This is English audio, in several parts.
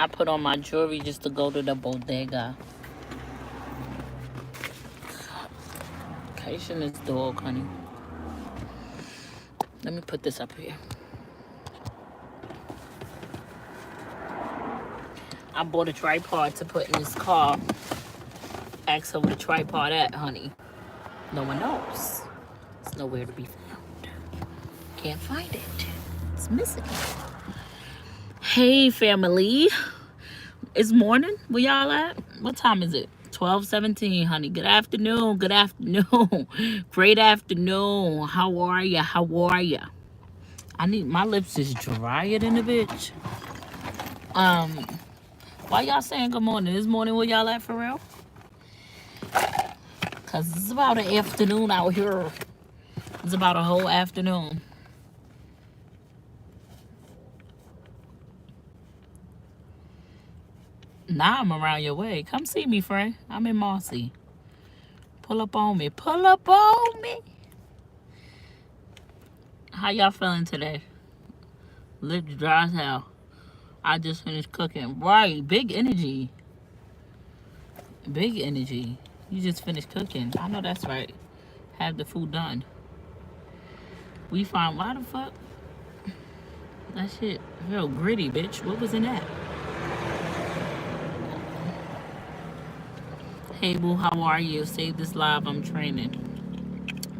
I put on my jewelry just to go to the bodega. Cation is dog, honey. Let me put this up here. I bought a tripod to put in this car. Ask her where the tripod at, honey. No one knows. It's nowhere to be found. Can't find it. It's missing. Hey, family. It's morning. Where y'all at? What time is it? 12:17, honey. Good afternoon. Good afternoon. Great afternoon. How are ya? How are ya? I need my lips is drier than a bitch. Why y'all saying good morning? This morning where y'all at for real? Cause it's about an afternoon out here. It's about a whole afternoon. Now I'm around your way. Come see me, friend. I'm in Marcy. Pull up on me. Pull up on me. How y'all feeling today? Lips dry as hell. I just finished cooking. Right. Big energy. Big energy. You just finished cooking. I know that's right. Have the food done. We found, why the fuck? That shit real gritty, bitch. What was in that? Hey, boo, how are you? Save this live. I'm training.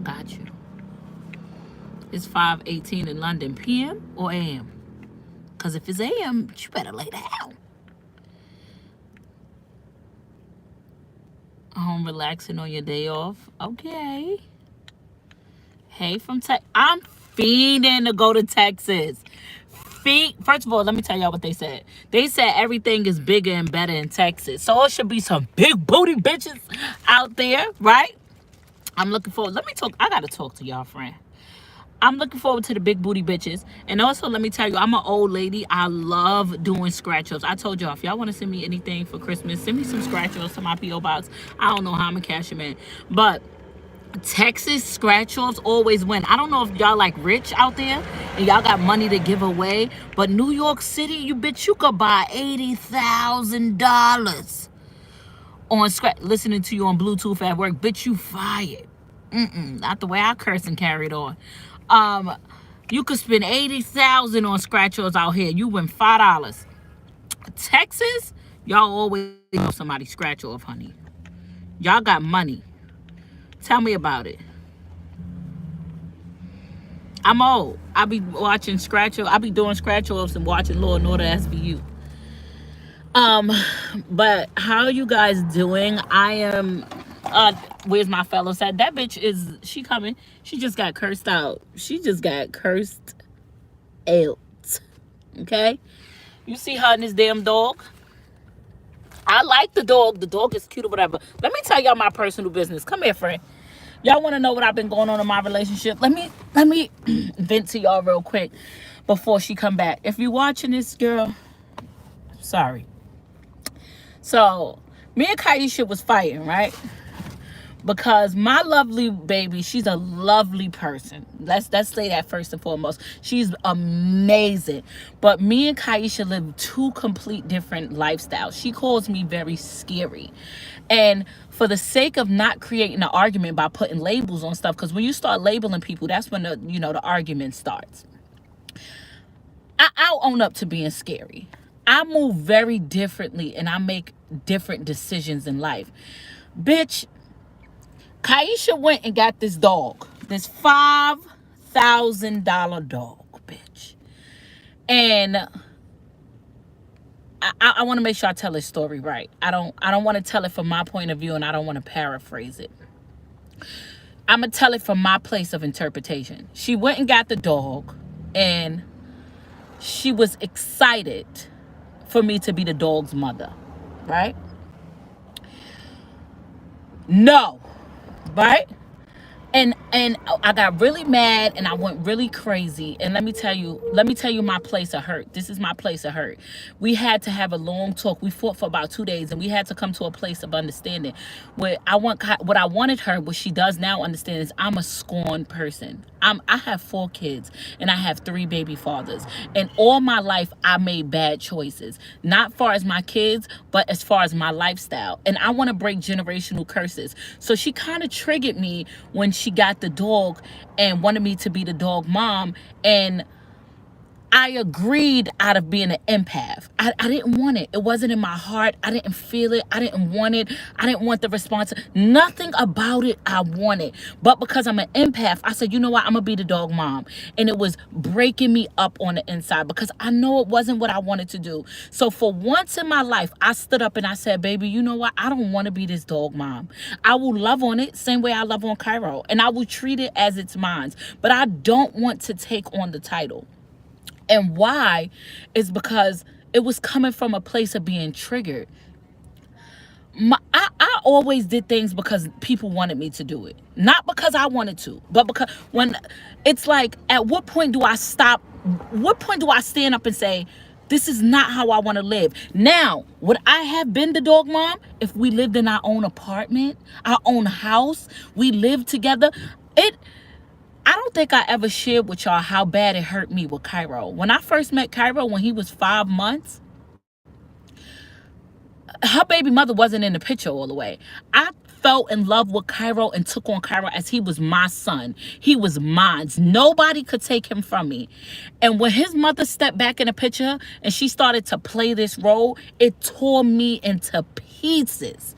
Got you. It's 5:18 in London. PM or AM? Because if it's AM, you better lay down. Home relaxing on your day off. Okay. Hey, from Texas. I'm fiending to go to Texas. First of all, let me tell y'all what they said. They said everything is bigger and better in Texas. So it should be some big booty bitches out there, right? I'm looking forward. Let me talk. I got to talk to y'all, friend. I'm looking forward to the big booty bitches. And also, let me tell you, I'm an old lady. I love doing scratch-offs. I told y'all, if y'all want to send me anything for Christmas, send me some scratch-offs to my P.O. box. I don't know how I'm going to cash them in. But Texas scratch-offs always win. I don't know if y'all like rich out there and y'all got money to give away. But New York City, you could buy $80,000 on scratch. Listening to you on Bluetooth at work. Bitch, you fired. Not the way I curse and carried on. You could spend $80,000 on scratch-offs out here. You win $5. Texas, y'all always know somebody scratch-off, honey. Y'all got money. Tell me about it. I'm old. I be watching scratch-offs. I be doing scratch-offs and watching Law and Order SVU. But how are you guys doing? I am... where's my fellow at? That bitch is, she coming. She just got cursed out. She just got cursed out. Okay? You see her and this damn dog? I like the dog. The dog is cute or whatever. Let me tell y'all my personal business. Come here, friend. Y'all want to know what I've been going on in my relationship? Let me vent to y'all real quick before she come back. If you're watching this, girl, sorry. So, me and Kaisha was fighting, right? Because my lovely baby, she's a lovely person. Let's say that first and foremost. She's amazing. But me and Kaisha live two complete different lifestyles. She calls me very scary. And for the sake of not creating an argument by putting labels on stuff, because when you start labeling people, that's when the argument starts. I'll own up to being scary. I move very differently and I make different decisions in life. Bitch, Kaisha went and got this dog. This $5,000 dog, bitch. And I want to make sure I tell this story right. I don't want to tell it from my point of view and I don't want to paraphrase it. I'm going to tell it from my place of interpretation. She went and got the dog and she was excited for me to be the dog's mother, right? No, right? And And I got really mad and I went really crazy. And let me tell you my place of hurt. This is my place of hurt. We had to have a long talk. We fought for about 2 days and we had to come to a place of understanding where what I wanted her, what she does now understand is I'm a scorned person. I have 4 kids and I have 3 baby fathers. And all my life I made bad choices. Not far as my kids, but as far as my lifestyle. And I want to break generational curses. So she kind of triggered me when she got the dog and wanted me to be the dog mom. And I agreed out of being an empath. I didn't want it. It wasn't in my heart. I didn't feel it. I didn't want it. I didn't want the response. Nothing about it I wanted. But because I'm an empath, I said, you know what? I'm going to be the dog mom. And it was breaking me up on the inside because I know it wasn't what I wanted to do. So for once in my life, I stood up and I said, baby, you know what? I don't want to be this dog mom. I will love on it same way I love on Cairo. And I will treat it as it's mine. But I don't want to take on the title. And why is because it was coming from a place of being triggered. I always did things because people wanted me to do it. Not because I wanted to, but because when it's like, at what point do I stop? What point do I stand up and say, this is not how I want to live? Now, would I have been the dog mom if we lived in our own apartment, our own house, we lived together? I don't think I ever shared with y'all how bad it hurt me with Cairo. When I first met Cairo, when he was 5 months, her baby mother wasn't in the picture all the way. I fell in love with Cairo and took on Cairo as he was my son. He was mine. Nobody could take him from me. And when his mother stepped back in the picture and she started to play this role, it tore me into pieces.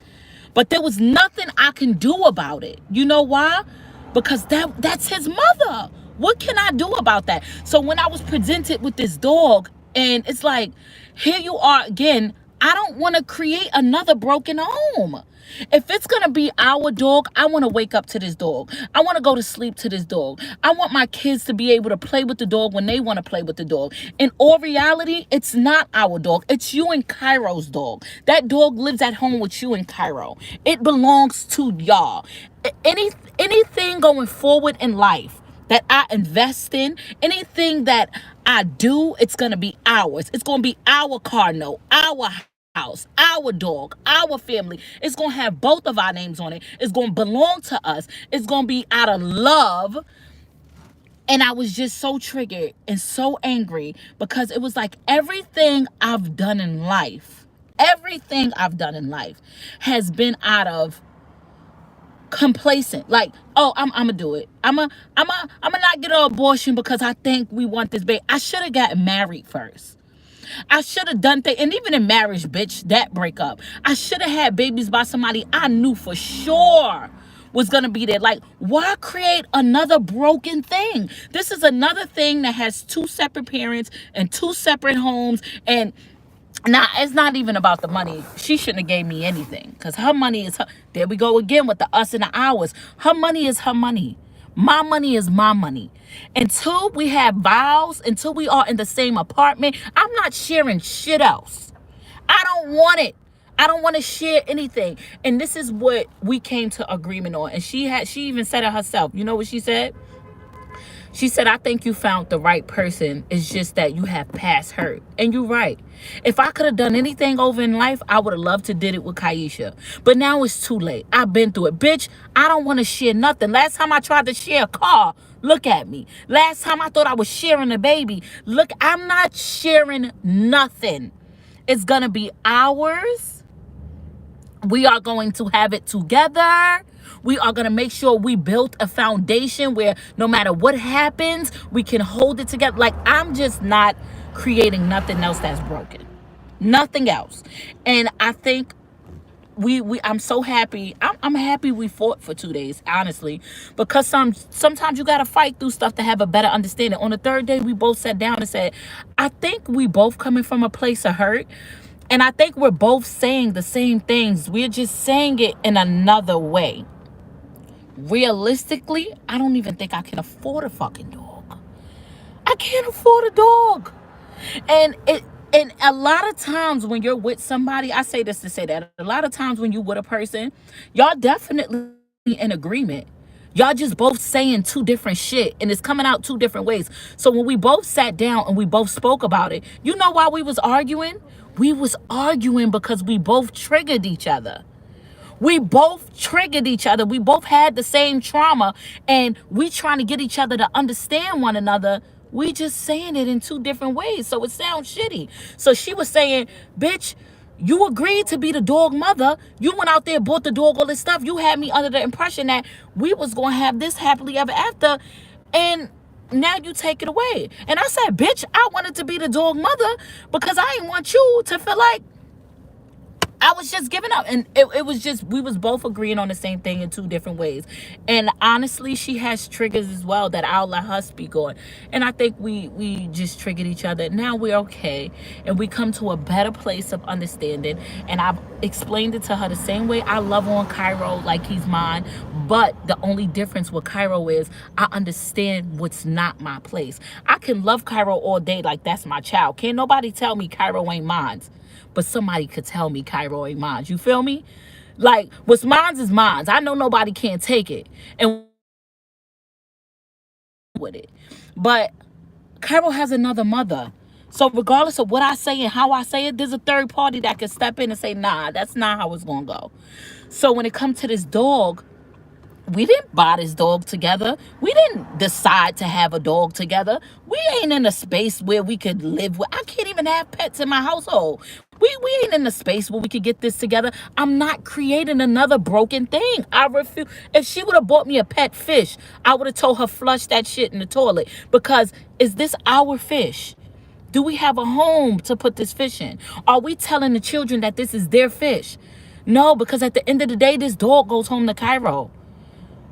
But there was nothing I can do about it. You know why? Because that's his mother. What can I do about that? So when I was presented with this dog, and it's like, here you are again, I don't want to create another broken home. If it's going to be our dog, I want to wake up to this dog. I want to go to sleep to this dog. I want my kids to be able to play with the dog when they want to play with the dog. In all reality, it's not our dog. It's you and Cairo's dog. That dog lives at home with you and Cairo. It belongs to y'all. Anything going forward in life that I invest in, anything that I do, it's going to be ours. It's going to be our car note, our house, our dog, our family. It's going to have both of our names on it. It's going to belong to us. It's going to be out of love. And I was just so triggered and so angry because it was like everything I've done in life, has been out of complacent. Like, oh, I'm gonna do it. I'm gonna not get an abortion because I think we want this baby. I should have gotten married first. I should have done things. And even in marriage, bitch, that breakup, I should have had babies by somebody I knew for sure was gonna be there. Like, why create another broken thing? This is another thing that has 2 separate parents and 2 separate homes. And now, it's not even about the money. She shouldn't have gave me anything because her money is her. There we go again with the us and the ours. Her money is her money. My money is my money. Until we have vows, until we are in the same apartment, I'm not sharing shit else. I don't want it. I don't want to share anything. And this is what we came to agreement on. And she even said it herself. You know what she said? She said, I think you found the right person. It's just that you have past hurt. And you're right. If I could have done anything over in life, I would have loved to did it with Kaisha. But now it's too late. I've been through it. Bitch, I don't want to share nothing. Last time I tried to share a car, look at me. Last time I thought I was sharing a baby. Look, I'm not sharing nothing. It's going to be ours. We are going to have it together. We are going to make sure we built a foundation where no matter what happens, we can hold it together. Like, I'm just not creating nothing else that's broken. Nothing else. And I think I'm so happy. I'm happy we fought for 2 days, honestly, because sometimes you got to fight through stuff to have a better understanding. On the 3rd day, we both sat down and said, I think we both coming from a place of hurt. And I think we're both saying the same things. We're just saying it in another way. Realistically, I don't even think I can afford a fucking dog. I can't afford a dog. And a lot of times when you're with somebody, I say this to say that, a lot of times when you're with a person, y'all definitely in agreement. Y'all just both saying two different shit and it's coming out two different ways. So when we both sat down and we both spoke about it, you know why we was arguing? We was arguing because we both triggered each other. We both triggered each other. We both had the same trauma and we trying to get each other to understand one another. We just saying it in two different ways. So it sounds shitty. So she was saying, bitch, you agreed to be the dog mother. You went out there, bought the dog, all this stuff. You had me under the impression that we was going to have this happily ever after. And now you take it away. And I said, bitch, I wanted to be the dog mother because I didn't want you to feel like I was just giving up. And it was just, we was both agreeing on the same thing in two different ways. And honestly, she has triggers as well that I'll let her speak on. And I think we just triggered each other. Now we're okay. And we come to a better place of understanding. And I've explained it to her the same way I love on Cairo like he's mine. But the only difference with Cairo is I understand what's not my place. I can love Cairo all day like that's my child. Can't nobody tell me Cairo ain't mine. But somebody could tell me Cairo ain't mine. You feel me? Like, what's mine is mine. I know nobody can't take it. And with it. But Cairo has another mother. So regardless of what I say and how I say it, there's a third party that can step in and say, nah, that's not how it's going to go. So when it comes to this dog, we didn't buy this dog together. We didn't decide to have a dog together. We ain't in a space where we could live with. I can't even have pets in my household. We ain't in a space where we could get this together. I'm not creating another broken thing. I refuse. If she would have bought me a pet fish, I would have told her flush that shit in the toilet. Because is this our fish? Do we have a home to put this fish in? Are we telling the children that this is their fish? No, because at the end of the day, this dog goes home to Cairo.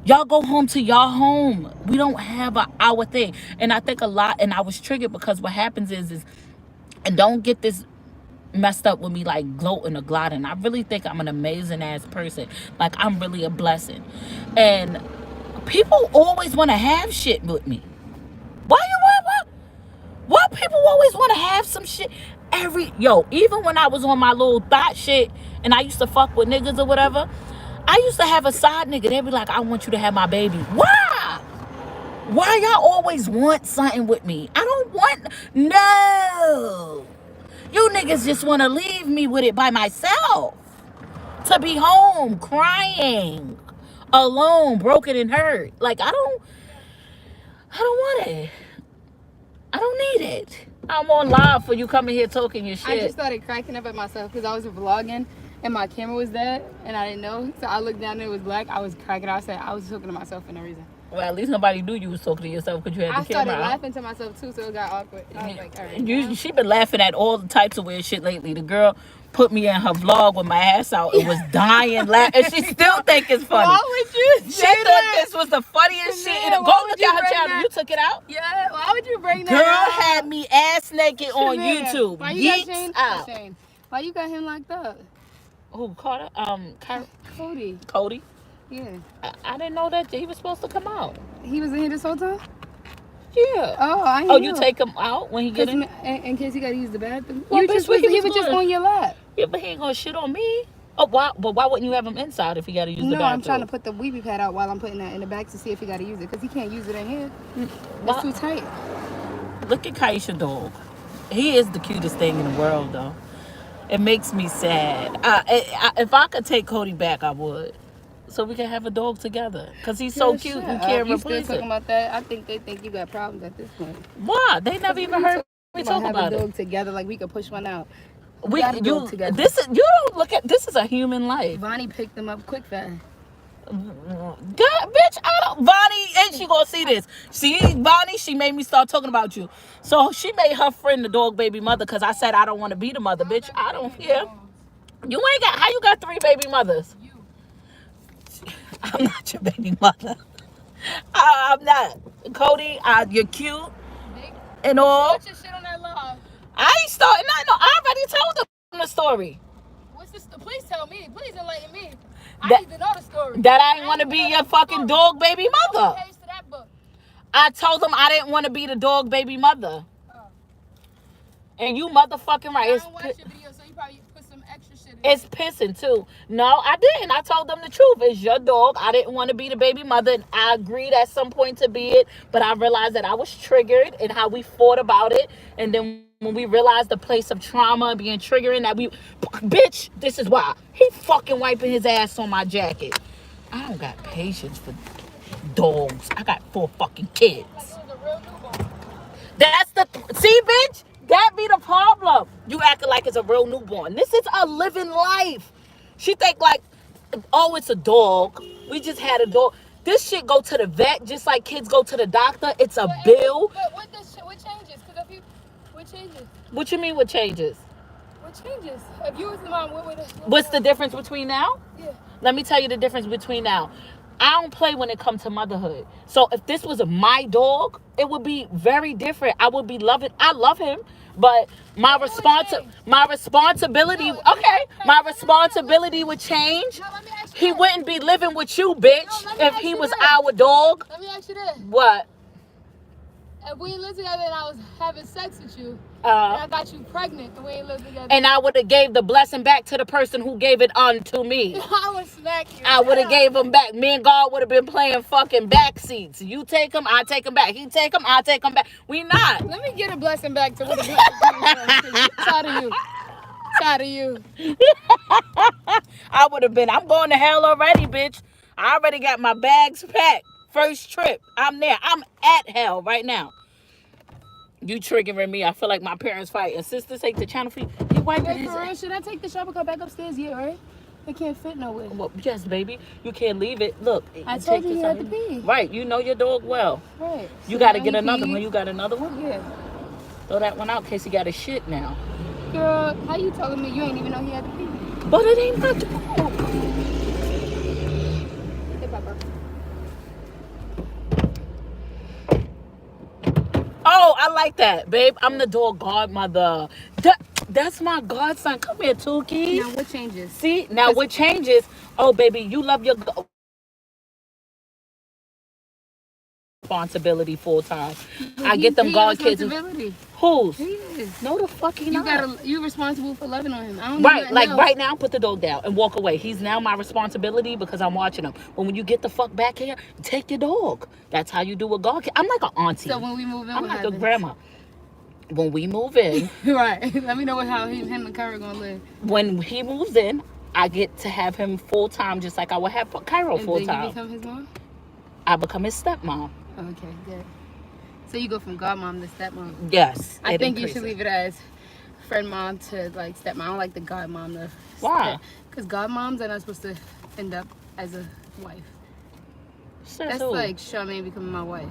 Y'all go home to y'all home. We don't have our thing. And I think a lot, and I was triggered because what happens is, and don't get this messed up with me like gloating or glotting. I really think I'm an amazing ass person. Like, I'm really a blessing. And people always want to have shit with me. Why people always want to have some shit? Even when I was on my little thought shit and I used to fuck with niggas or whatever, I used to have a side nigga. They'd be like, I want you to have my baby. Why? Why y'all always want something with me? I don't want... No. You niggas just want to leave me with it by myself. To be home, crying, alone, broken and hurt. Like, I don't want it. I don't need it. I'm on live for you coming here talking your shit. I just started cracking up at myself because I was vlogging and my camera was dead and I didn't know. So I looked down and it was black. I was cracking up. I said I was talking to myself for no reason. Well, at least nobody knew you was talking to yourself because you had the camera out. I started laughing to myself too, so it got awkward. I was like, all right. She been laughing at all the types of weird shit lately. The girl put me in her vlog with my ass out and was dying laughing. And she still think it's funny. Why would you She thought this was the funniest shit. Go look at her channel. You took it out? Yeah, why would you bring that Girl up? had me ass naked on YouTube. Why you got Yeets out. Shane? Why you got him locked up? Who, Carter? Cody. Cody? Yeah. I didn't know that he was supposed to come out. He was in here this whole time? Yeah. Oh, I Oh, you take him out when he get in? In case he got to use the bathroom. Well, He was just on your lap. Yeah, but he ain't gonna shit on me. Oh, why? But why wouldn't you have him inside if he got to use the bathroom? No, I'm trying to put the weepy pad out while I'm putting that in the back to see if he got to use it because he can't use it in here. It's too tight. Look at Kaisha dog. He is the cutest thing in the world, though. It makes me sad. If I could take Cody back, I would. So we can have a dog together. Because he's so cute and can't You replace still it. talking about that? I think they think you got problems at this point. Why? They never even heard me talk about a it. dog together, like we could push one out. You don't look at this is a human life. Bonnie picked them up quick fast. God, bitch, Bonnie, and she gonna see this. See, Bonnie, she made me start talking about you. So she made her friend the dog baby mother because I said I don't want to be the mother, bitch. I don't care. You ain't got, how you got 3 baby mothers? I'm not your baby mother. I'm not. Cody, you're cute and all. Put your shit on that log. I ain't starting nothing. No, I already told them the story. What's this? Please tell me. Please enlighten me. I need to know the story. That I didn't want to be your fucking dog baby mother. I told them I didn't want to be the dog baby mother. And you motherfucking right. I don't watch your video, so you probably put some extra shit It's pissing too. No, I didn't. I told them the truth. It's your dog. I didn't want to be the baby mother, and I agreed at some point to be it. But I realized that I was triggered and how we fought about it. And then when we realized the place of trauma being triggering, that we, bitch, this is why he fucking wiping his ass on my jacket. I don't got patience for dogs. I got 4 fucking kids. That's the see, bitch. That be the problem. You acting like it's a real newborn. This is a living life. She think like, oh, it's a dog. We just had a dog. This shit go to the vet just like kids go to the doctor. It's a bill. But what changes? Because if you, what changes? What you mean? What changes? What changes? If you was the mom, what would it? What's the difference between now? Yeah. Let me tell you the difference between now. I don't play when it comes to motherhood. So if this was my dog, it would be very different. I would be loving. I love him, but my responsibility. Okay, my responsibility would change. No, let me ask you He this. wouldn't be living with you, bitch, No, let me if ask he you was this. our dog. Let me ask you this. What? If we lived together and I was having sex with you, and I got you pregnant and we ain't lived together, And I would have gave the blessing back to the person who gave it unto me. I would smack you. I would have gave him back. Me and God would have been playing fucking back seats. You take him, I take him back. He take him, I take him back. We not. Let me get a blessing back to what a blessing is. Tired of you. Tired of you. I would have been. I'm going to hell already, bitch. I already got my bags packed. First trip. I'm there. I'm at hell right now. You triggering me. I feel like my parents fighting. Sister, take the channel for you. He wiping Wait, his for real, ass. should I take the shopping cart back upstairs? Yeah, right? It can't fit nowhere. Well, yes, baby. You can't leave it. Look. I take told you this he out had to here. pee. Right. You know your dog well. Right. You So got to now get he another peed. one. You got another one? Yeah. Throw that one out in case he got a shit now. Girl, how you telling me you ain't even know he had to pee? But it ain't my dog. Hey, Papa. Oh, I like that, babe. I'm the dog godmother. That's my godson. Come here, Tukey. Now what changes? See, now what changes? Oh, baby, you love your responsibility full time. I get them god kids. Responsibility. Whose? He is. No, the fuck he You not. you responsible for loving on him. I don't Right, do like else. right now, put the dog down and walk away. He's now my responsibility because I'm watching him. But when you get the fuck back here, take your dog. That's how you do a god kid. I'm like an auntie. So when we move in, I'm what like a happens? grandma. When we move in, Right. Let me know how him and Kyra gonna live. when he moves in, I get to have him full time, just like I would have Cairo And full then you time. become his mom? I become his stepmom. Okay, good. So you go from godmom to stepmom. Yes. I it think you increases. should leave it as friend mom to like stepmom. I don't like the godmom to Why? Because godmoms are not supposed to end up as a wife. Says That's who? like Charmaine becoming my wife.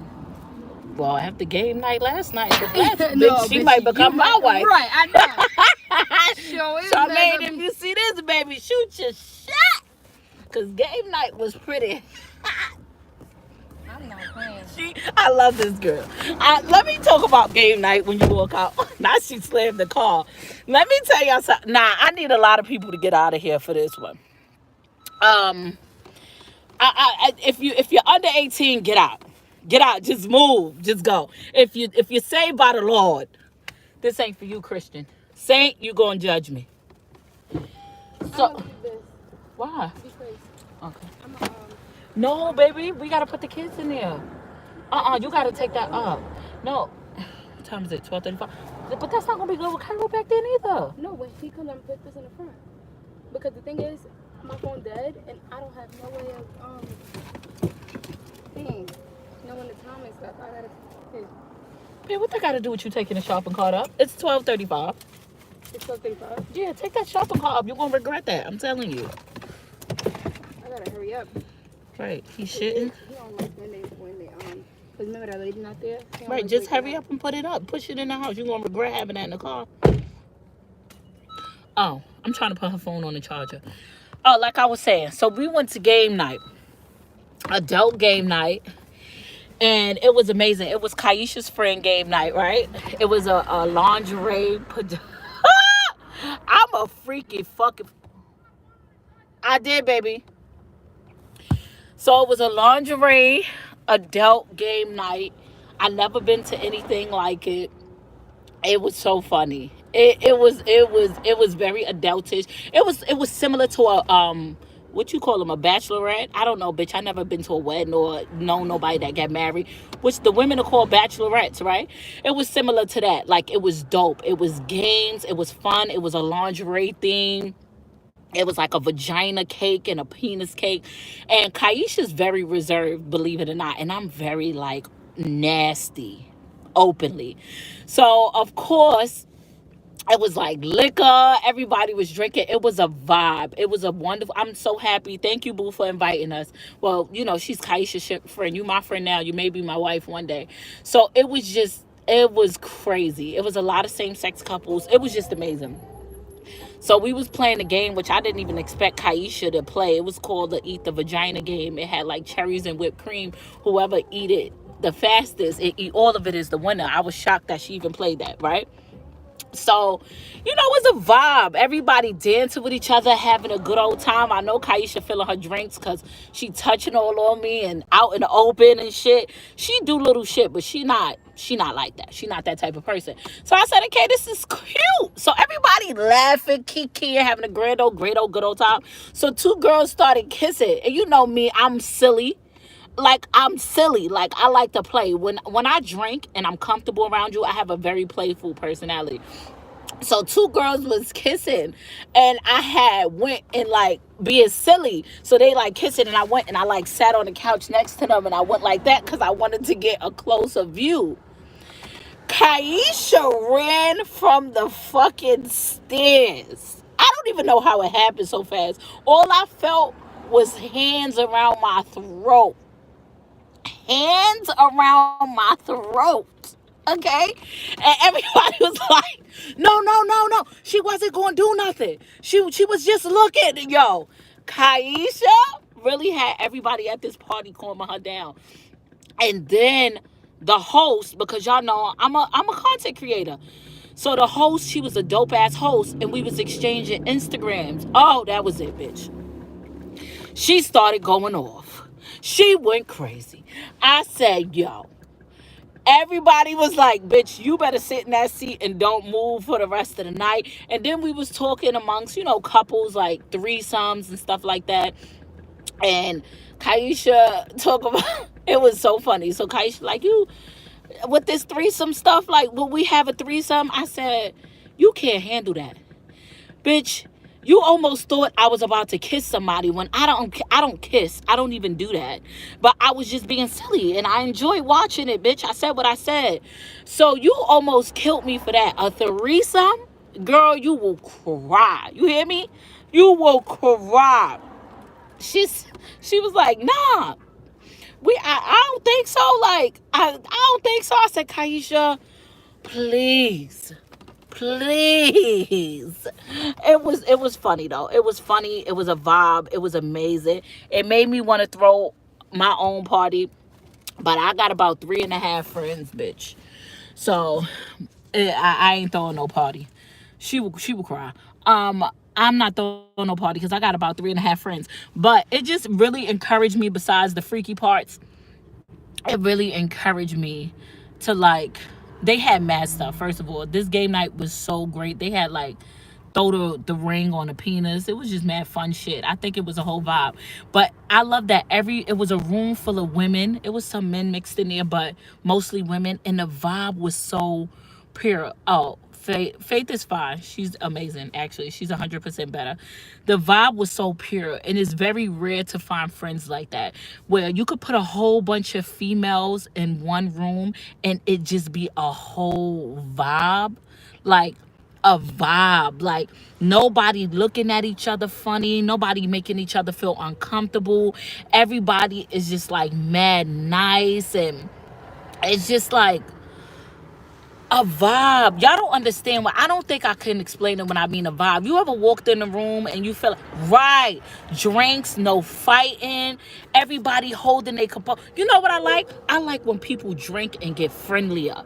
Well, after game night last night, the black No, bitch, she bitch, might become you my might- wife. Right, I know. Sure is, Charmaine, baby. if you see this, baby, shoot your shot. Because game night was pretty. I'm not playing. I love this girl. Let me talk about game night when you walk out. Now she slammed the car. Let me tell y'all something. Nah, I need a lot of people to get out of here for this one. If you're under 18, get out. Get out. Just move. Just go. If you're saved by the Lord, this ain't for you, Christian. Saint, you gonna judge me. So why? Because Okay. I'm No, baby, we gotta put the kids in there. You gotta take that up. No. What time is it? 12:35. But that's not gonna be good with Cairo back then either. no, when he comes and put this in the front. Because the thing is, my phone dead and I don't have no way of knowing the time and stuff. I gotta Man, what that gotta do with you taking the shopping cart up? It's 12:35. it's 12:35. Yeah, take that shopping cart up. You're gonna regret that. I'm telling you. I gotta hurry up. Right. He's shitting. He don't like when they cause remember that lady not there? He don't Right, like just waking hurry up and put it up. Push it in the house. You're gonna regret having that in the car. Oh, I'm trying to put her phone on the charger. Oh, like I was saying, so we went to game night. Adult game night. And it was amazing. It was Kaisha's friend game night, right? It was a lingerie. I'm a freaky fucking. I did, baby. So it was a lingerie adult game night. I never been to anything like it. It was so funny. It was very adultish. It was similar to a what you call them, a bachelorette. I don't know, bitch. I never been to a wedding or know nobody that got married, which the women are called bachelorettes, right? It was similar to that. Like, it was dope. It was games. It was fun. It was a lingerie theme. It was like a vagina cake and a penis cake. And Kaisha's very reserved, believe it or not. And I'm very, like, nasty openly. So, of course, it was like liquor. Everybody was drinking. It was a vibe. It was a wonderful. I'm so happy. Thank you, Boo, for inviting us. Well, she's Kaisha's friend. You my friend now. You may be my wife one day. So it was crazy. It was a lot of same sex couples. It was just amazing. So we was playing a game which I didn't even expect Kaisha to play. It was called the Eat the Vagina game. It had like cherries and whipped cream. Whoever eat it the fastest, eat all of it is the winner. I was shocked that she even played that, right? So, it was a vibe. Everybody dancing with each other, having a good old time. I know Kaisha filling her drinks because she touching all on me and out in the open and shit. She do little shit, but she not like that. She not that type of person. So I said, okay, this is cute. So everybody laughing, kiki, having a great old, good old time. So two girls started kissing. And you know me, I'm silly. Like, I'm silly. Like, I like to play. When I drink and I'm comfortable around you, I have a very playful personality. So two girls was kissing, and I had went and like being silly. So they like kissing, and I went and I like sat on the couch next to them, and I went like that because I wanted to get a closer view. Kaisha ran from the fucking stairs. I don't even know how it happened so fast. All I felt was hands around my throat. Hands around my throat. Okay? And everybody was like, no, no, no, no. She wasn't going to do nothing. She was just looking. Yo, Kaisha really had everybody at this party calming her down. And then the host, because y'all know I'm a content creator. So the host, she was a dope ass host, and we was exchanging Instagrams. Oh, that was it, bitch. She started going off. She went crazy. I said, yo, everybody was like, bitch, you better sit in that seat and don't move for the rest of the night. And then we was talking amongst, couples, like threesomes and stuff like that. And Kaisha talk about it was so funny. So Kaisha, like, you with this threesome stuff, like, will we have a threesome? I said, you can't handle that. Bitch, you almost thought I was about to kiss somebody when I don't kiss. I don't even do that. But I was just being silly and I enjoy watching it, bitch. I said what I said. So you almost killed me for that. A threesome? Girl, you will cry. You hear me? You will cry. She was like, nah. I don't think so. Like, I don't think so. I said, Kaisha, please. Please. It was funny though. It was funny. It was a vibe. It was amazing. It made me want to throw my own party. But I got about 3.5 friends, bitch. So I ain't throwing no party. She will cry. I'm not throwing no party because I got about 3.5 friends. But it just really encouraged me. Besides the freaky parts, it really encouraged me to, like, they had mad stuff. First of all, this game night was so great. They had like throw the ring on a penis. It was just mad fun shit. I think it was a whole vibe. But I love that it was a room full of women. It was some men mixed in there, but mostly women. And the vibe was so pure. Oh, Faith is fine. She's amazing, actually. She's 100% better. The vibe was so pure, and it's very rare to find friends like that, where you could put a whole bunch of females in one room and it just be a whole vibe. Like, a vibe. Like, nobody looking at each other funny, nobody making each other feel uncomfortable. Everybody is just like mad nice, and it's just like a vibe. Y'all don't understand what I don't think I can explain it when I mean a vibe. You ever walked in the room and you feel right? Drinks, no fighting, everybody holding their composure. You know what I like? I like when people drink and get friendlier.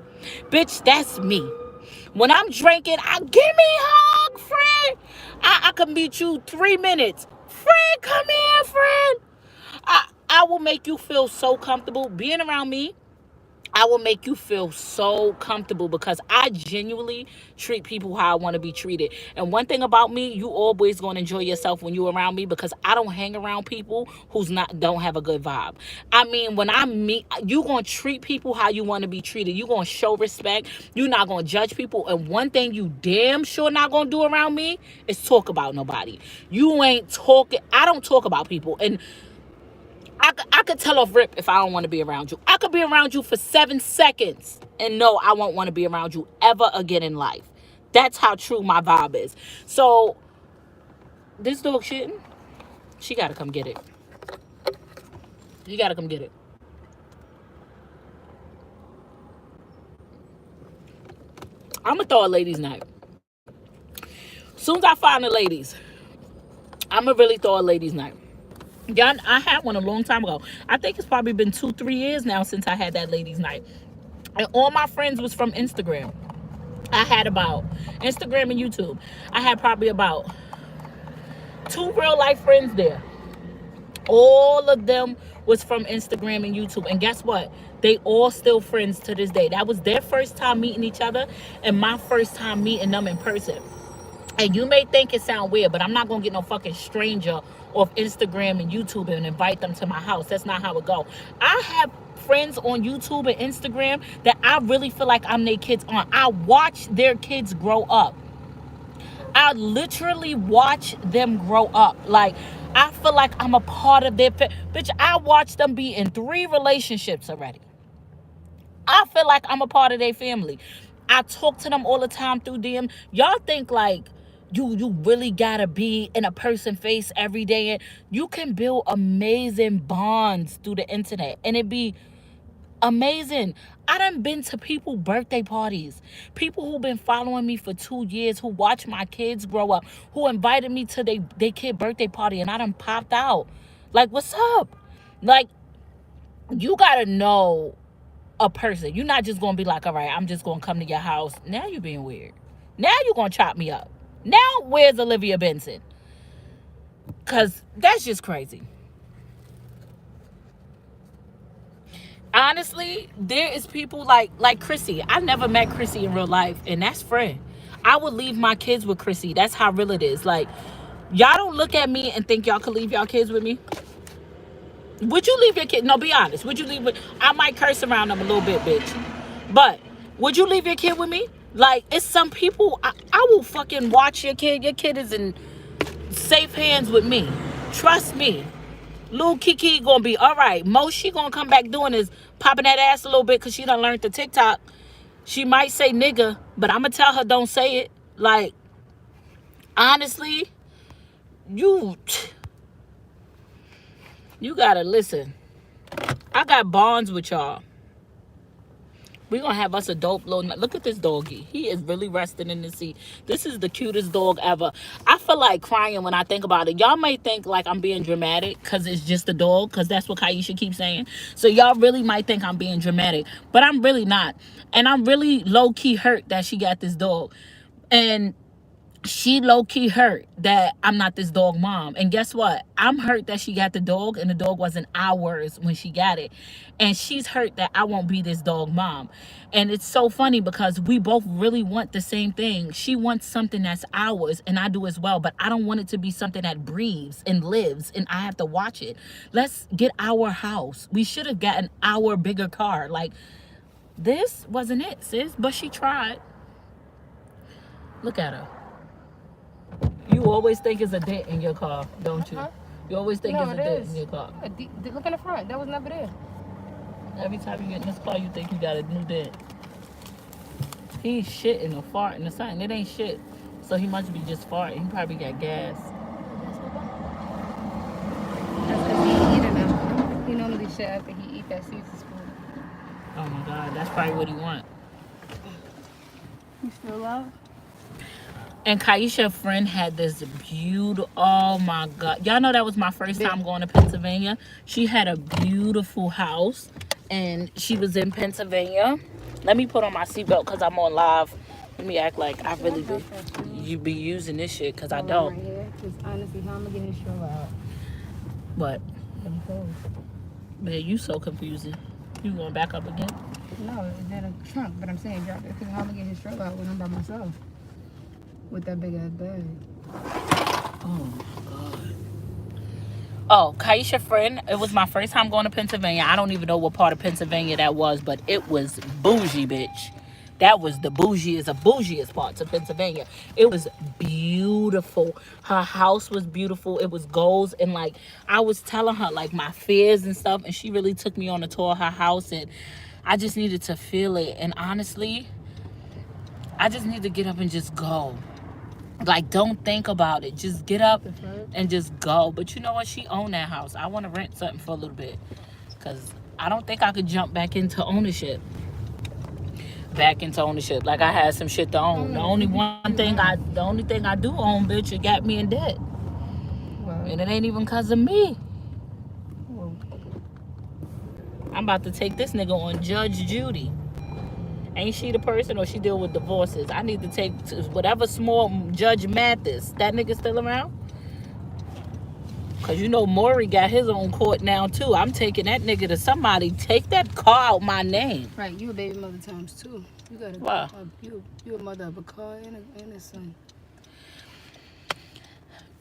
Bitch, that's me. When I'm drinking, give me a hug, friend. I can meet you 3 minutes. Friend, come here, friend. I will make you feel so comfortable being around me. I will make you feel so comfortable because I genuinely treat people how I want to be treated. And one thing about me, you always going to enjoy yourself when you're around me because I don't hang around people who's not don't have a good vibe. I mean, when I meet, you going to treat people how you want to be treated. You going to show respect. You're not going to judge people. And one thing you damn sure not going to do around me is talk about nobody. You ain't talking. I don't talk about people. And I could tell off rip if I don't want to be around you. I could be around you for 7 seconds and no, I won't want to be around you ever again in life. That's how true my vibe is. So, this dog shitting, she got to come get it. You got to come get it. I'm going to throw a ladies' night. Soon as I find the ladies, I'm going to really throw a ladies' night. Yeah, I had one a long time ago. I think it's probably been 2-3 years now since I had that ladies' night. And all my friends was from Instagram. I had about Instagram and YouTube. I had probably about 2 real life friends there. All of them was from Instagram and YouTube. And guess what? They all still friends to this day. That was their first time meeting each other and my first time meeting them in person. And you may think it sound weird, but I'm not going to get no fucking stranger off Instagram and YouTube and invite them to my house. That's not how it go. I have friends on YouTube and Instagram that I really feel like I'm their kids on. I watch their kids grow up. I literally watch them grow up. Like, I feel like I'm a part of their bitch, I watched them be in 3 relationships already. I feel like I'm a part of their family. I talk to them all the time through DM. Y'all think like you really gotta be in a person's face every day, and you can build amazing bonds through the internet and it be amazing. I done been to people birthday parties, people who been following me for 2 years, who watch my kids grow up, who invited me to they kid birthday party, and I done popped out like, what's up? Like, you gotta know a person. You're not just gonna be like, all right, I'm just gonna come to your house. Now you're being weird. Now you're gonna chop me up. Now where's Olivia Benson? Cause that's just crazy. Honestly, there is people like Chrissy. I never met Chrissy in real life, and that's friend. I would leave my kids with Chrissy. That's how real it is. Like, y'all don't look at me and think y'all could leave y'all kids with me. Would you leave your kid? No, be honest. Would you leave with? I might curse around them a little bit, bitch. But would you leave your kid with me? Like, it's some people, I will fucking watch your kid. Your kid is in safe hands with me. Trust me. Little Kiki gonna be all right. Most she gonna come back doing is popping that ass a little bit because she done learned the TikTok. She might say nigga, but I'm gonna tell her don't say it. Like, honestly, you gotta listen. I got bonds with y'all. We're gonna have us a dope little. Look at this doggy. He is really resting in the seat. This is the cutest dog ever. I feel like crying when I think about it. Y'all may think like I'm being dramatic because it's just a dog, because that's what Kaisha keeps saying. So y'all really might think I'm being dramatic, but I'm really not. And I'm really low-key hurt that she got this dog. And she low-key hurt that I'm not this dog mom. And guess what? I'm hurt that she got the dog and the dog wasn't ours when she got it. And she's hurt that I won't be this dog mom. And it's so funny because we both really want the same thing. She wants something that's ours and I do as well, but I don't want it to be something that breathes and lives and I have to watch it. Let's get our house. We should have gotten our bigger car. Like, this wasn't it, sis, but she tried. Look at her. You always think it's a dent in your car, don't you? You always think it's a dent in your car. Look in the front. That was never there. Every time you get in this car, you think you got a new dent. He's shitting or farting or something. It ain't shit. So he must be just farting. He probably got gas. That's because he ain't eating them. He normally shit after he eat that season's food. Oh my God, that's probably what he want. You still out? And Kaisha's friend had this beautiful, oh my God. Y'all know that was my first time going to Pennsylvania. She had a beautiful house and she was in Pennsylvania. Let me put on my seatbelt because I'm on live. Let me act like I really be, you be using this shit because I don't. Because honestly, how am I getting this show out? What? Man, you so confusing. You going back up again? No, it's in a trunk, but I'm saying drop it because how am I get his stroller out when I'm by myself with that big ass bag? Oh my God. Oh, Kaisha friend, it was my first time going to Pennsylvania. I don't even know what part of Pennsylvania that was, but it was bougie, bitch. That was the bougiest parts of Pennsylvania. It was beautiful. Her house was beautiful. It was goals. And like, I was telling her like my fears and stuff. And she really took me on a tour of her house. And I just needed to feel it. And honestly, I just need to get up and just go. Like, don't think about it. Just get up and just go. But you know what? She owned that house. I want to rent something for a little bit. Because I don't think I could jump back into ownership. Like I had some shit to own. The only thing I do own, bitch, it got me in debt. Well, And it ain't even cause of me. well, I'm about to take this nigga on Judge Judy. Ain't she the person, or she deal with divorces? I need to take whatever small Judge Mathis. That nigga still around? Cause you know Maury got his own court now too. I'm taking that nigga to somebody. Take that car out my name. right, you a baby mother times two. You got Wow. You a mother of a car and a son.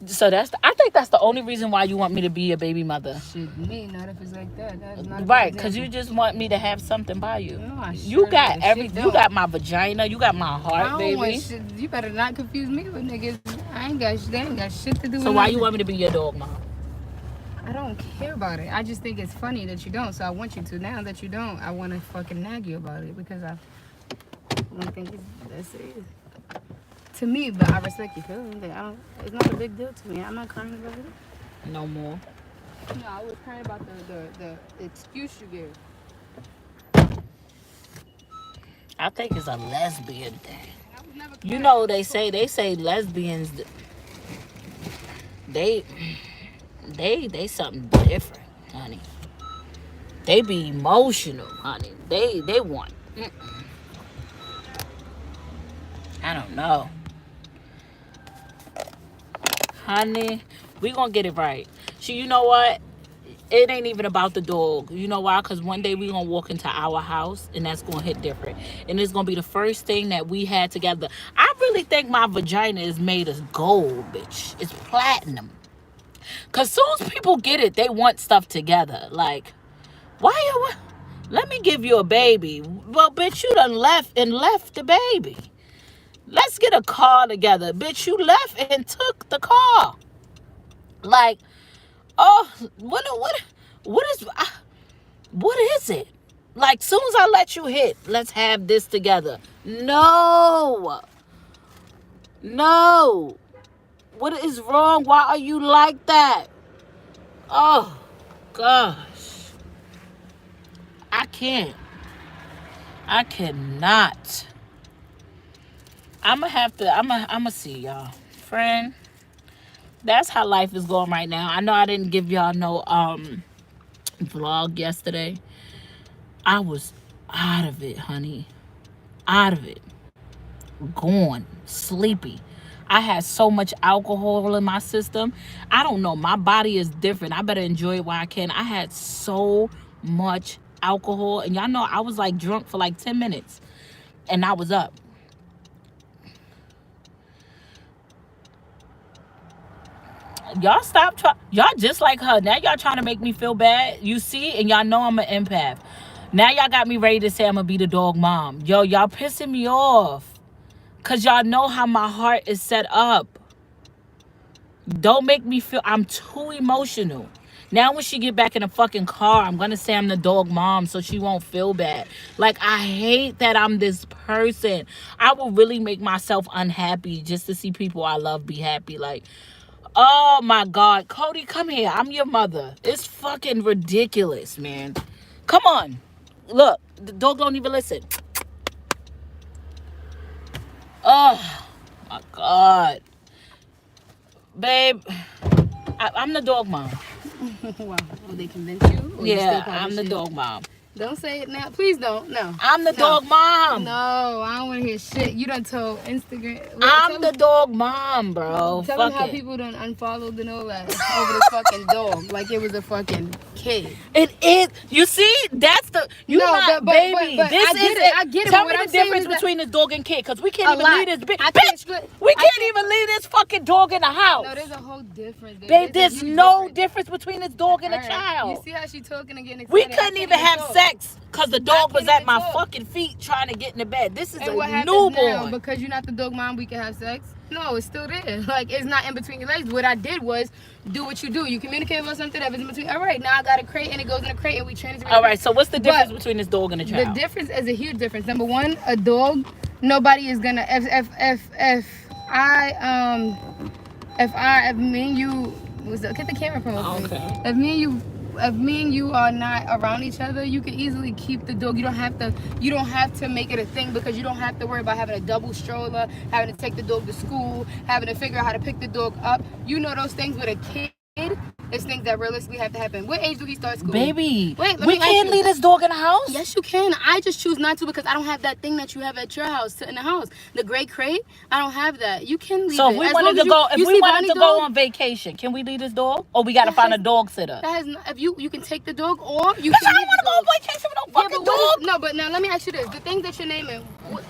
So I think that's the only reason why you want me to be a baby mother. Shit, me, not if it's like that. That's not a Right, good because you example. just want me to have something by you. No, I You sure got the every. shit You don't. got my vagina. You got my I heart, don't baby. want shit. You better not confuse me with niggas. They ain't got shit to do with So why you nothing. want me to be your dog mom? I don't care about it. I just think it's funny that you don't, so I want you to. Now that you don't, I want to fucking nag you about it because I don't think that's it. To me, but I respect your feelings. It's not a big deal to me. I'm not crying about it. No more. No, I was crying about the excuse you gave. I think it's a lesbian thing. I was never You crying. know they say lesbians. They something different, honey. They be emotional, honey. They want. I don't know. Honey, we gonna get it right. You know what? It ain't even about the dog. You know why? Because one day we gonna walk into our house and that's gonna hit different. And it's gonna be the first thing that we had together. I really think my vagina is made of gold, bitch. It's platinum. Because soon as people get it, they want stuff together. Like, why you... Let me give you a baby. Well, bitch, you done left the baby. Let's get a car together. Bitch, you left and took the car. Like, oh, what is it? Like, soon as I let you hit, let's have this together. No. What is wrong? Why are you like that? Oh, gosh. I cannot. I'ma see y'all. Friend, that's how life is going right now. I know I didn't give y'all no vlog yesterday. I was out of it, honey. Out of it. Gone. Sleepy. I had so much alcohol in my system. I don't know. My body is different. I better enjoy it while I can. I had so much alcohol. And y'all know I was like drunk for like 10 minutes. And I was up. Y'all stop trying. Y'all just like her. Now y'all trying to make me feel bad. You see? And y'all know I'm an empath. Now y'all got me ready to say I'm going to be the dog mom. Yo, y'all pissing me off. Because y'all know how my heart is set up. Don't make me feel... I'm too emotional. Now when she get back in the fucking car, I'm going to say I'm the dog mom so she won't feel bad. Like, I hate that I'm this person. I will really make myself unhappy just to see people I love be happy. Like, oh my God. Cody, come here. I'm your mother. It's fucking ridiculous, man. Come on. Look, the dog don't even listen. Oh my God. Babe, I'm the dog mom. Wow. Will they convince you? Or you still Yeah, probably I'm the should? dog mom. Don't say it now. Please don't. No. I'm the dog mom. No, I don't want to hear shit. You done told Instagram. I'm the dog mom, bro. Tell Fuck them how it. people done unfollowed and all that over this fucking dog. Like it was a fucking kid. It is. You see, that's the. You No, not, but baby. but this I get is it. I get it. Tell But me what the I'm saying difference is that between this dog and kid, because we can't a even lot. leave this bitch. I Bitch, can't split- we I can't can't- even leave this fucking dog in the house. No, there's a whole difference. Babe, there's a huge no difference between this dog and a Alright. child. You see how she talking and getting excited? We I couldn't can't even have talk. sex because the dog was can't at even my talk. fucking feet trying to get in the bed. This is And a what happens now? newborn. Because you're not the dog mom, we can have sex? No, it's still there. Like, it's not in between your legs. What I did was do what you do. You communicate about something that was in between. All right, now I got a crate and it goes in a crate and we transfer it. All right, so what's the difference But between this dog and a the child? difference is a huge difference. Number one, a dog, nobody is gonna if me and you get the camera from over. Okay. If me and you are not around each other, you can easily keep the dog. You don't have to make it a thing because you don't have to worry about having a double stroller, having to take the dog to school, having to figure out how to pick the dog up. You know those things with a kid. It's things that realistically have to happen. What age do he start school? Baby, Wait, let we me ask can't you. leave this dog in the house? Yes, you can. I just choose not to because I don't have that thing that you have at your house in the house. The gray crate, I don't have that. You can leave So it. if we As wanted long to as go, if you we see wanted Bonnie to dog, go on vacation, can we leave this dog, or we gotta That find a has- dog sitter? that has if you can take the dog or you Bitch, can I don't leave want to the go dog. on vacation with no Yeah, fucking but dog. no, but now let me ask you this: the things that you're naming,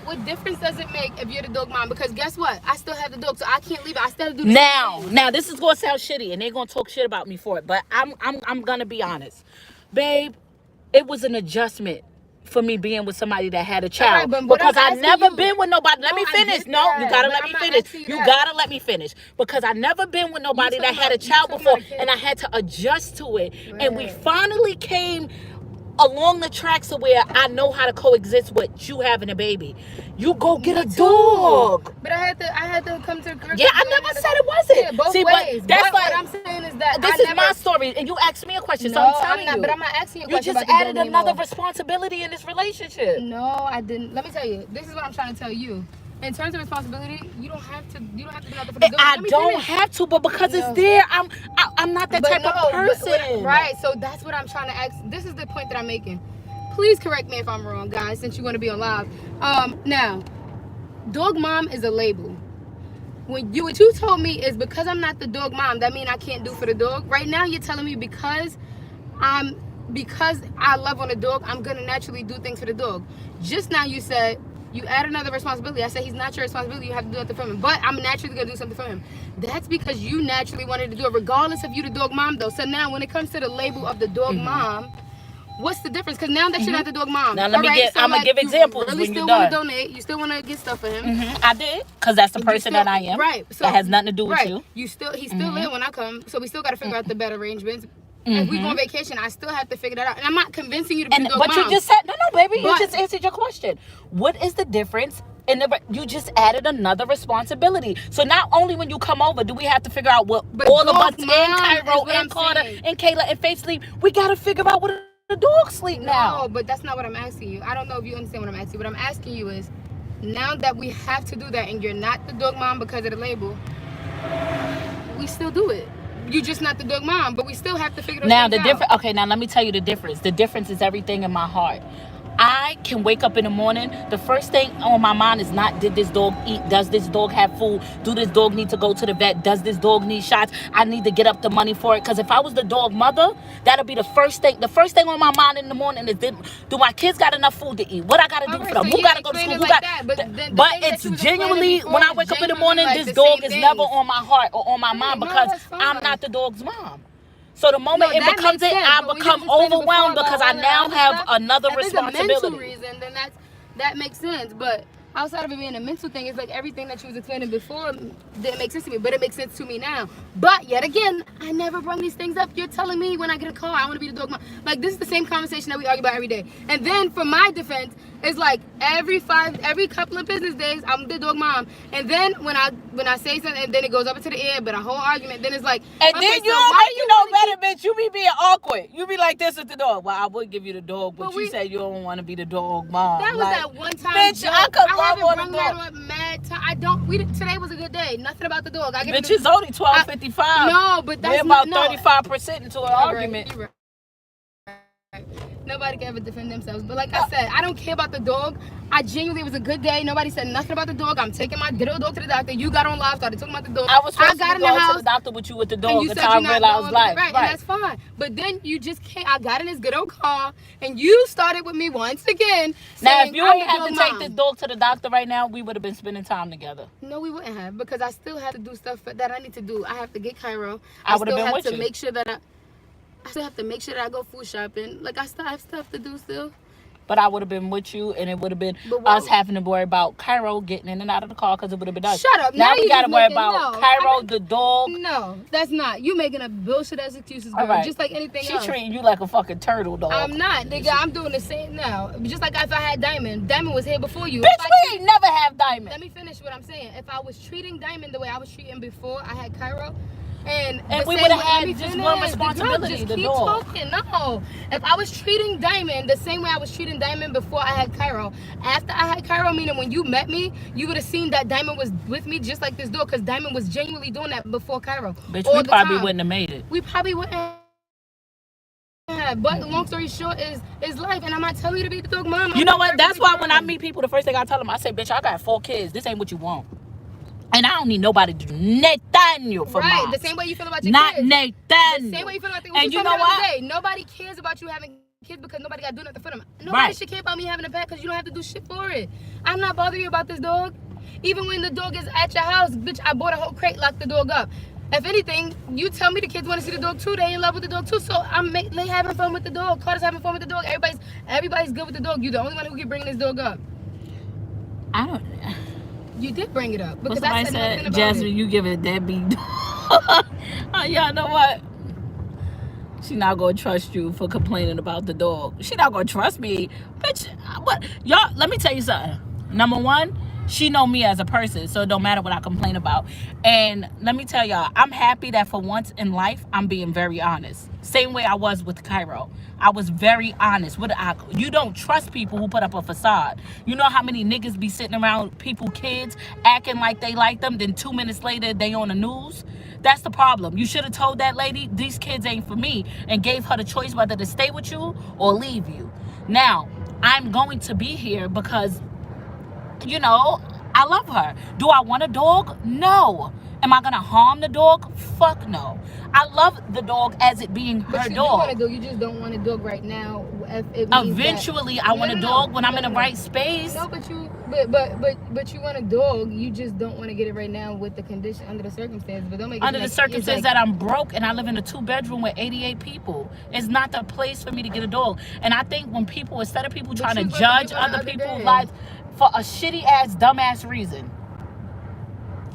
what difference does it make if you're the dog mom? Because guess what? I still have the dog, so I can't leave it. I still have to do the same thing. Now this is gonna sound shitty, and they're gonna talk shit about me for it. But I'm gonna be honest, babe. It was an adjustment for me being with somebody that had a child Alright, but because I'm I asking never you- been with nobody. Let No, me I finish. get No, you that, gotta but let I'm me not finish. asking you You that. gotta let me finish because I never been with nobody that talking had a about- you child talking before, about a kid. and I had to adjust to it. And we Right. finally came along the tracks of where I know how to coexist with you having a baby. You go get a Me too. dog. But I had to come to a correct. Yeah, I never said it wasn't. Yeah, both See, but ways. that's But like- what I'm saying is that This I is never, my story, and you asked me a question, so No, I'm telling not, you. but I'm not asking you a You question just about the added dog another anymore. responsibility in this relationship. No, I didn't. Let me tell you. This is what I'm trying to tell you. In terms of responsibility, you don't have to do nothing for the dog. I Let me don't finish. have to, but because No. it's there, I'm not that type of person. Right, so that's what I'm trying to ask. This is the point that I'm making. Please correct me if I'm wrong, guys, since you want to be on live. Now, dog mom is a label. What you told me is because I'm not the dog mom, that means I can't do for the dog. Right now, you're telling me because I love on the dog, I'm gonna naturally do things for the dog. Just now you said you add another responsibility. I said he's not your responsibility. You have to do something for him. But I'm naturally gonna do something for him. That's because you naturally wanted to do it, regardless of you the dog mom though. So now when it comes to the label of the dog mom, what's the difference? Because now that you're not the dog mom. Now let me alright, get. so I'm gonna like, give examples you really when still you're want to done. donate. You still want to get stuff for him. I did, because that's the You person still- that I am. Right. So that has nothing to do with right. you. He's still there when I come. So we still got to figure out the better arrangements. If we go on vacation, I still have to figure that out. And I'm not convincing you to be And the dog but mom. you just said no, baby. You But- just answered your question. What is the difference? You just added another responsibility. So not only when you come over do we have to figure out what But all of dog us and mom is Cairo what and I'm Carter saying. and Kayla and Faith sleep. We gotta figure out what the dog sleep now. No, but that's not what I'm asking you. I don't know if you understand what I'm asking you. What I'm asking you is, now that we have to do that and you're not the dog mom because of the label, we still do it. You're just not the dog mom, but we still have to figure those Now things the out. difference. Okay, now let me tell you the difference. The difference is everything in my heart. I can wake up in the morning. The first thing on my mind is not, did this dog eat? Does this dog have food? Do this dog need to go to the vet? Does this dog need shots? I need to get up the money for it. Because if I was the dog mother, that'll be the first thing. The first thing on my mind in the morning is, do my kids got enough food to eat? What I got to do Alright, for them? so Who you got to go to explained school? it Who like got? that, but the But thing that it's you was genuinely, explaining when I before wake is up in the genuinely morning, like this the dog same is never things. on my heart or on my mind No, because that's fine. I'm not the dog's mom. So the moment No, it that becomes makes it, sense, I but when you become was explaining overwhelmed before because about I all that now other have stuff, another if it's a mental responsibility. reason, then that makes sense. But outside of it being a mental thing, it's like everything that you was explaining before didn't make sense to me, but it makes sense to me now. But yet again, I never bring these things up. You're telling me when I get a car, I want to be the dog mom. Like, this is the same conversation that we argue about every day. And then for my defense, it's like every couple of business days, I'm the dog mom. And then when I say something, and then it goes up into the air, but a whole argument, then it's like, And okay, then so you why you know wanna better, bitch. You be being awkward. You be like this with the dog. Well, I would give you the dog, but But you we- said you don't want to be the dog mom. That was like, that one time. bitch, joke. I could love haven't on brung the that dog. up mad time. I don't. Today was a good day. Nothing about the dog. I get Bitch, it's only 12:55. No, but that's We're about not, no. 35% into an You're right, argument. you're right. Nobody can ever defend themselves. But like I said, I don't care about the dog. I genuinely, it was a good day. Nobody said nothing about the dog. I'm taking my little dog to the doctor. You got on live, started talking about the dog. I was supposed got to in be the going house to the doctor with you with the dog and you until said I you're not realized going, life. right, and that's fine. But then you just can't. I got in this good old car and you started with me once again. Now, Saying, if you ain't have to take this dog to the doctor right now, we would have been spending time together. No, we wouldn't have, because I still have to do stuff that I need to do. I have to get Cairo. I would have been have with to you. make sure that I still have to make sure that I go food shopping. Like, I have stuff to do still. But I would have been with you, and it would have been us having to worry about Cairo getting in and out of the car because it would have been us. Shut up. Now we got to worry about Cairo, the dog. No, that's not. You making a bullshit ass excuses, girl. Right. Just like anything else. She treating you like a fucking turtle, dog. I'm not, nigga. I'm doing the same now. Just like if I had Diamond. Diamond was here before you. Bitch, we ain't never have Diamond. Let me finish what I'm saying. If I was treating Diamond the way I was treating before I had Cairo, and we would have had just one responsibility, just the keep dog. Talking. No. If I was treating Diamond the same way I was treating Diamond before I had Cairo, after I had Cairo, meaning when you met me, you would have seen that Diamond was with me just like this dog, because Diamond was genuinely doing that before Cairo. Bitch, we probably wouldn't have made it. We probably wouldn't have. But long story short is life, and I'm not telling you to be the dog mom. You know what? That's why when I meet people, the first thing I tell them, I say, bitch, I got 4 kids. This ain't what you want. And I don't need nobody to do Nathaniel for mine. Right, the same way you feel about your Not kids. Nathaniel. The same way you feel about and you know what? Nobody cares about you having kids because nobody got to do nothing for them. Nobody should care about me having a pet because you don't have to do shit for it. I'm not bothering you about this dog. Even when the dog is at your house, bitch, I bought a whole crate, locked the dog up. If anything, you tell me the kids want to see the dog too. They in love with the dog too. So they having fun with the dog. Carter's having fun with the dog. Everybody's good with the dog. You're the only one who can bring this dog up. I don't. You did bring it up because I said, Jasmine, you give it a deadbeat. Y'all know what? She not gonna trust you for complaining about the dog. She not gonna trust me, bitch. What? Y'all, let me tell you something. Number one, she know me as a person, so it don't matter what I complain about. And let me tell y'all, I'm happy that for once in life, I'm being very honest. Same way I was with Cairo. I was very honest. You don't trust people who put up a facade. You know how many niggas be sitting around people, kids, acting like they like them, then 2 minutes later, they on the news? That's the problem. You should have told that lady, these kids ain't for me, and gave her the choice whether to stay with you or leave you. Now, I'm going to be here because, you know, I love her. Do I want a dog? No. Am I gonna harm the dog? Fuck no. I love the dog as it being her dog. You just don't want a dog right now. Eventually, I want a dog when I'm in the right space. No, but you want a dog. You just don't want to get it right now with the condition under the circumstances. But don't make it under the circumstances that I'm broke and I live in a 2-bedroom with 88 people. It's not the place for me to get a dog. And I think when people, instead of people trying to judge other people's lives for a shitty ass, dumbass reason,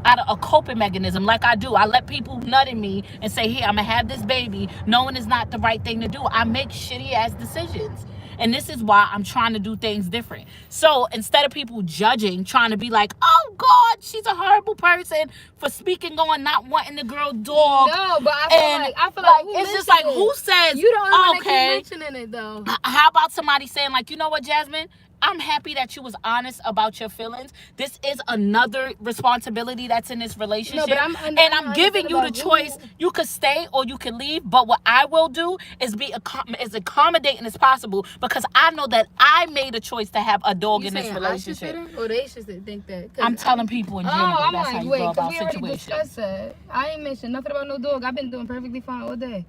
out of a coping mechanism like I do, I let people nut in me and say, here, I'm gonna have this baby, knowing it's not the right thing to do. I make shitty ass decisions, and this is why I'm trying to do things different. So instead of people judging, trying to be like, oh God, she's a horrible person for speaking on not wanting the girl dog. No, but I feel like it's just like, who says you don't okay, keep mentioning it though? How about somebody saying like, you know what, Jasmine, I'm happy that you was honest about your feelings. This is another responsibility that's in this relationship. No, but I'm giving you the choice. You could stay or you could leave. But what I will do is be as accommodating as possible, because I know that I made a choice to have a dog in this relationship. Or they should think that? I'm telling people in general. I'm that's like, how you wait, go about we already situations. discussed that. I ain't mentioned nothing about no dog. I've been doing perfectly fine all day.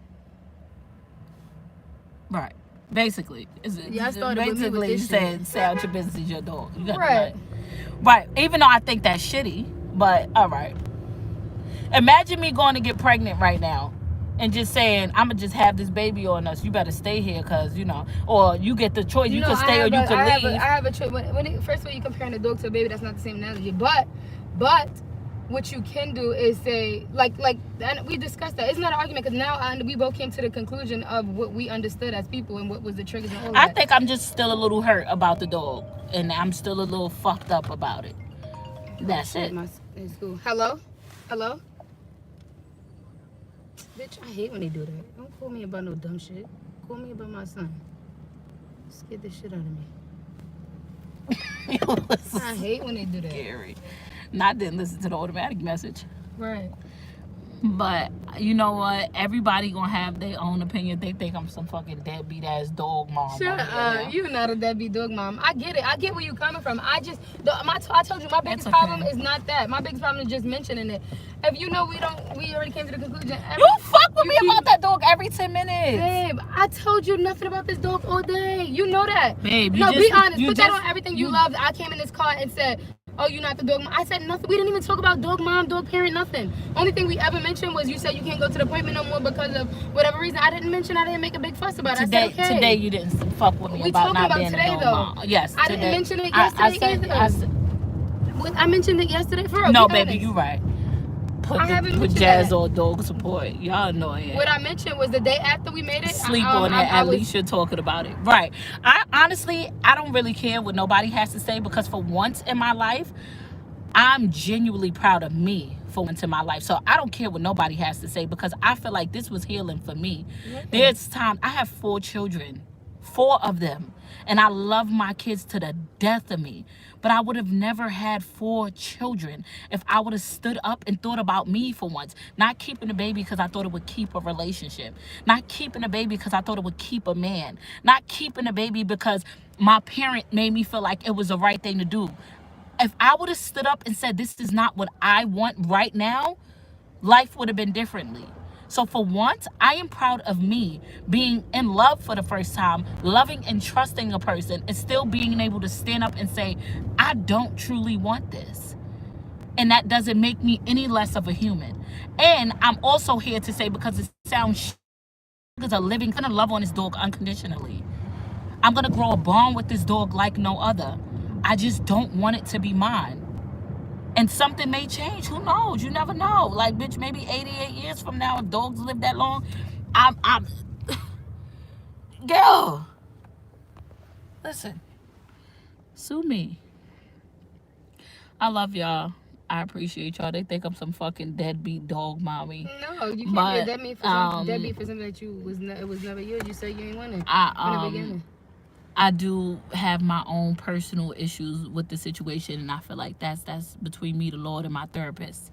Right. Basically, basically saying say out your business is your dog. You got right. Right. Even though I think that's shitty, but all right. Imagine me going to get pregnant right now and just saying, I'm gonna just have this baby on us. You better stay here, cause you know, or you get the choice. You can stay or you can leave. I have a choice. First of all, you're comparing a dog to a baby. That's not the same analogy. But what you can do is say, like, and we discussed that. It's not an argument, because now we both came to the conclusion of what we understood as people and what was the triggers and all that. I think I'm just still a little hurt about the dog, and I'm still a little fucked up about it. That's it. It's cool. Hello? Bitch, I hate when they do that. Don't call me about no dumb shit. Call me about my son. Scared the shit out of me. I hate when they do that. Scary. I didn't listen to the automatic message. Right. But you know what? Everybody gonna have their own opinion. They think I'm some fucking deadbeat ass dog mom. Shut up. You're not a deadbeat dog mom. I get it. I get where you're coming from. I told you my biggest problem is not that. My biggest problem is just mentioning it. If you know we already came to the conclusion. You fuck with me about that dog every 10 minutes. Babe, I told you nothing about this dog all day. You know that. Babe, no, be honest. Put that on everything you love. I came in this car and said, oh, you're not the dog mom. I said nothing. We didn't even talk about dog mom, dog parent, nothing. Only thing we ever mentioned was you said you can't go to the appointment no more because of whatever reason. I didn't make a big fuss about it. Today, I said, okay. Today you didn't fuck with me about not being today, a dog though. mom. Yes, I didn't mention it yesterday either. I mentioned it yesterday for real. No, baby, you right. Put Jazz that. on dog support. Y'all annoying. What I mentioned was the day after we made it. Sleep on it. At least you're talking about it. Right. I don't really care what nobody has to say because for once in my life, I'm genuinely proud of me for once in my life. So I don't care what nobody has to say because I feel like this was healing for me. There's time. I have 4 children. 4 of them. And I love my kids to the death of me. But I would have never had 4 children if I would have stood up and thought about me for once. Not keeping a baby because I thought it would keep a relationship. Not keeping a baby because I thought it would keep a man. Not keeping a baby because my parent made me feel like it was the right thing to do. If I would have stood up and said, this is not what I want right now, life would have been differently. So for once, I am proud of me being in love for the first time, loving and trusting a person, and still being able to stand up and say, I don't truly want this. And that doesn't make me any less of a human. And I'm also here to say, because it sounds because I'm gonna love on this dog unconditionally. I'm gonna grow a bond with this dog like no other. I just don't want it to be mine. And something may change. Who knows? You never know. Like, bitch, maybe 88 years from now, if dogs live that long, I'm girl, listen, sue me. I love y'all. I appreciate y'all. They think I'm some fucking deadbeat dog mommy. No, you can't be a deadbeat for something that it was never yours. You said you ain't want it in the beginning. I do have my own personal issues with the situation, and I feel like that's between me, the Lord, and my therapist.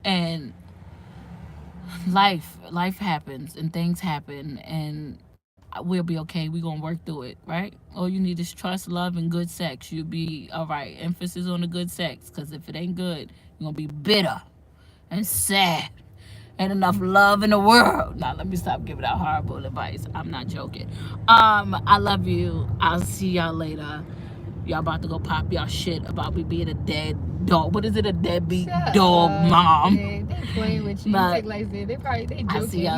And life happens, and things happen, and we'll be okay. We're gonna work through it, right? All you need is trust, love, and good sex. You'll be all right. Emphasis on the good sex, because if it ain't good, you're gonna be bitter and sad. Ain't enough love in the world. Now let me stop giving out horrible advice. I'm not joking. I love you. I'll see y'all later. Y'all about to go pop y'all shit about me being a dead dog. What is it? A deadbeat dog mom. Man, they playing with you. They joking.